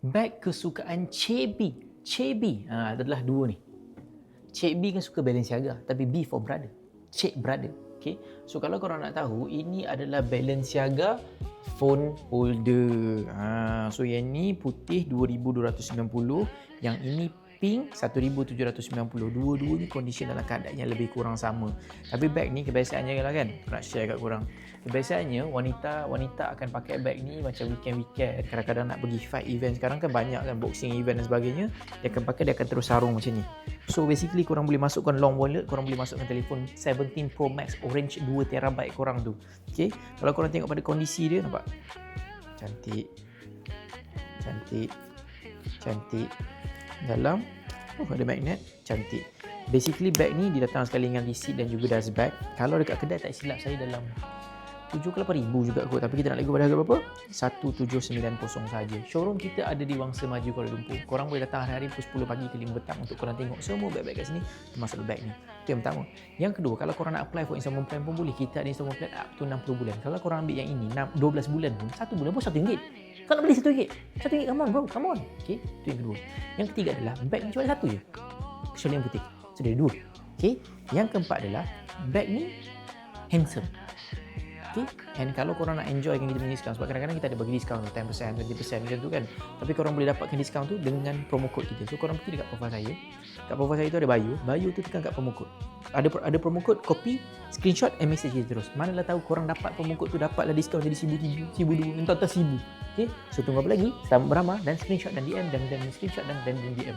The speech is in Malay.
Beg kesukaan Cik B. Cik B, adalah dua ni. Cik B kan suka Balenciaga, tapi B for brother. Cik brother. Okay. So kalau korang nak tahu, ini adalah Balenciaga phone holder. So yang ni putih 2290, yang ini pink 1790. Dua-dua ni condition dalam keadaan yang lebih kurang sama. Tapi beg ni kebiasaannya lah kan, nak share kat korang. Kebiasaannya wanita akan pakai beg ni macam weekend-weekend, kadang-kadang nak pergi fight event. Sekarang kan banyak kan boxing event dan sebagainya. Dia akan pakai, dia akan terus sarung macam ni. So basically korang boleh masukkan long wallet, korang boleh masukkan telefon 17 Pro Max orange 2TB korang tu. Okay, kalau korang tengok pada kondisi dia, nampak? Cantik. Dalam ada magnet, cantik. Basically bag ni dia datang sekali dengan receipt dan juga dust bag. Kalau dekat kedai tak silap saya dalam 7 ke 8 ribu juga kot, tapi kita nak lego pada harga berapa? 1790 saja. Showroom kita ada di Wangsa Maju, Kuala Lumpur. Korang boleh datang hari-hari pukul 10 pagi ke 5 petang untuk korang tengok semua beg-beg kat sini, termasuk beg ni. Itu yang pertama. Yang kedua, kalau korang nak apply for installment plan pun boleh. Kita ada installment plan up to 60 bulan. Kalau korang ambil yang ini 12 bulan pun, 1 bulan pun RM1. Kau nak beli RM1? RM1, come on bro, come on. Okay, itu yang kedua. Yang ketiga adalah beg ni cuma satu je, kecuali yang putih. So dia ada dua. Okay. Yang keempat adalah beg ni handsome. Okay. And kalau korang nak enjoykan kita punya diskaun, sebab kadang-kadang kita ada bagi diskaun 10%, 20% macam tu kan. Tapi korang boleh dapatkan diskaun tu dengan promo code kita. So korang pergi dekat profile saya. Kat profile saya tu ada bio tu tekan kat promo code. Ada promo code, copy, screenshot, and message kita terus. Manalah tahu korang dapat promo code tu, dapatlah diskaun jadi RM1,000, RM1,200, entah-entah RM1,000. Okay. So tunggu apa lagi? Selamat beramal dan screenshot dan DM dan screenshot dan DM.